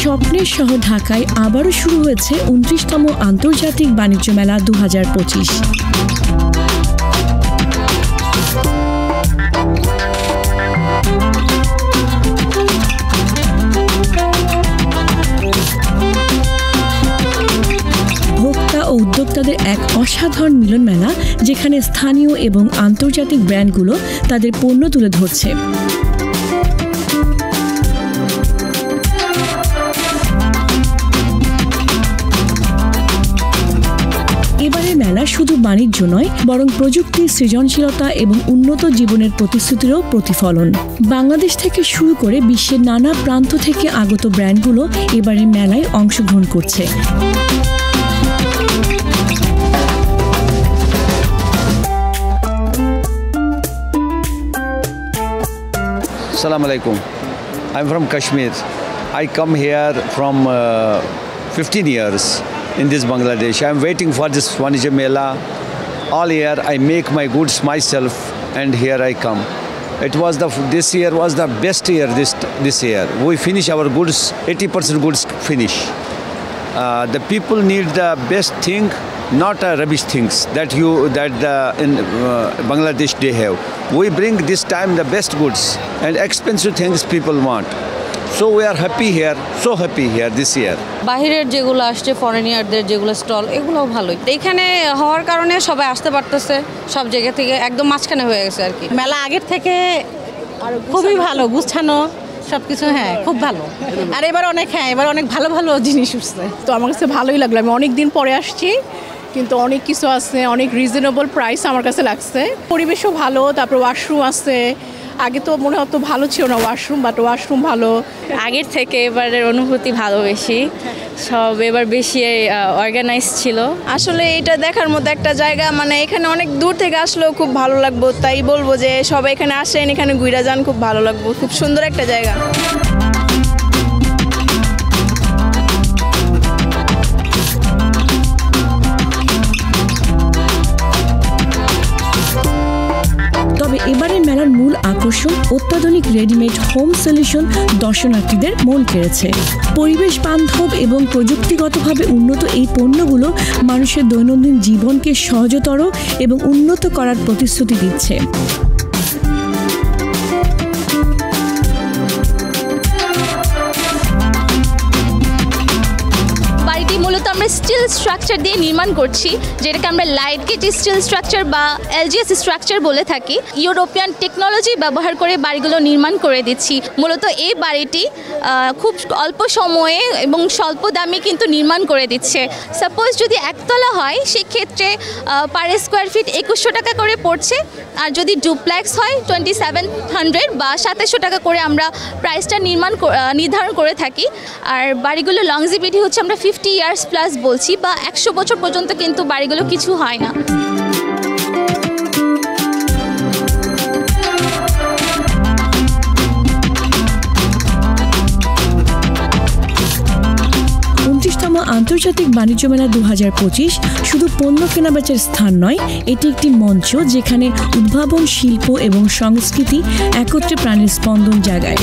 স্বপ্নের শহর ঢাকায় আবারও শুরু হয়েছে ২৯তম আন্তর্জাতিক বাণিজ্য মেলা ২০২৫। ভোক্তা ও উদ্যোক্তাদের এক অসাধারণ মিলন মেলা, যেখানে স্থানীয় এবং আন্তর্জাতিক ব্র্যান্ডগুলো তাদের পণ্য তুলে ধরছে। এবারের মেলা শুধু বাণিজ্য নয়, বরং প্রযুক্তি, সৃজনশীলতা এবং উন্নত জীবনের প্রতিশ্রুতিরও প্রতিফলন। বাংলাদেশ থেকে শুরু করে বিশ্বের নানা প্রান্ত থেকে আগত ব্র্যান্ডগুলো এবারের মেলায় অংশগ্রহণ করছে। Assalamu alaikum. I'm from Kashmir. I come here from 15 years in this Bangladesh. I'm waiting for this Vanija Mela. All year I make my goods myself, and here I come. This year was the best year. This year we finish our goods, 80% goods finish. The people need the best thing, not rubbish things that in Bangladesh they have. We bring this time the best goods and expensive things people want. So we are happy here, so happy here this year. বাহিরের যেগুলো আসছে, ফরেনিয়ারদের যেগুলো stall, এগুলোও ভালোই। এখানে হওয়ার কারণে সবাই আসতে পারতেছে, সব জায়গা থেকে একদম মাঝখানে হয়ে গেছে আর কি। মেলা আগের থেকে খুবই ভালো, গুছানো সবকিছু, হ্যাঁ খুব ভালো। আর এবার অনেক ভালো ভালো জিনিস উঠছে, তো আমার কাছে ভালোই লাগলো। আমি অনেক দিন পরে আসছি, কিন্তু অনেক কিছু আছে, অনেক রিজনেবল প্রাইস আমার কাছে লাগছে। পরিবেশও ভালো, তারপর ওয়াশরুম আছে। আগে তো মনে হতো ভালো ছিল না ওয়াশরুম, বাট ওয়াশরুম ভালো। আগের থেকে এবারের অনুভূতি ভালো বেশি, সব এবার বেশি অর্গানাইজ ছিল। আসলে এটা দেখার মতো একটা জায়গা, মানে এখানে অনেক দূর থেকে আসলেও খুব ভালো লাগবে। তাই বলবো যে সবাই এখানে আসেন, এখানে ঘুরে যান, খুব ভালো লাগবে। খুব সুন্দর একটা জায়গা। তবে এবারের মেলার মূল আকর্ষণ অত্যাধুনিক রেডিমেড হোম সলিউশন দর্শনার্থীদের মন কেড়েছে। পরিবেশ বান্ধব এবং প্রযুক্তিগতভাবে উন্নত এই পণ্যগুলো মানুষের দৈনন্দিন জীবনকে সহজতর এবং উন্নত করার প্রতিশ্রুতি দিচ্ছে। মূলত আমরা স্টিল স্ট্রাকচার দিয়ে নির্মাণ করছি, যেটাকে আমরা লাইট গেট স্টিল স্ট্রাকচার বা এলজিএস স্ট্রাকচার বলে থাকি। ইউরোপিয়ান টেকনোলজি ব্যবহার করে বাড়িগুলো নির্মাণ করে দিচ্ছি। মূলত এই বাড়িটি খুব অল্প সময়ে এবং স্বল্প দামে কিন্তু নির্মাণ করে দিচ্ছে। সাপোজ যদি একতলা হয়, সেক্ষেত্রে পার স্কোয়ার ফিট 2100 টাকা করে পড়ছে। আর যদি ডুপ্লেক্স হয় 2700 বা 2700 টাকা করে আমরা প্রাইসটা নির্ধারণ করে থাকি। আর বাড়িগুলো লংজিভিটি হচ্ছে আমরা 50 ইয়ার্স প্লাস বলছি, বা 100 বছর পর্যন্ত কিন্তু বাড়িগুলো কিছু হয় না। ২৯তম আন্তর্জাতিক বাণিজ্য মেলা ২০২৫ শুধু পণ্য কেনাবেচার স্থান নয়, এটি একটি মঞ্চ যেখানে উদ্ভাবন, শিল্প এবং সংস্কৃতি একত্রে প্রাণের স্পন্দন জাগায়।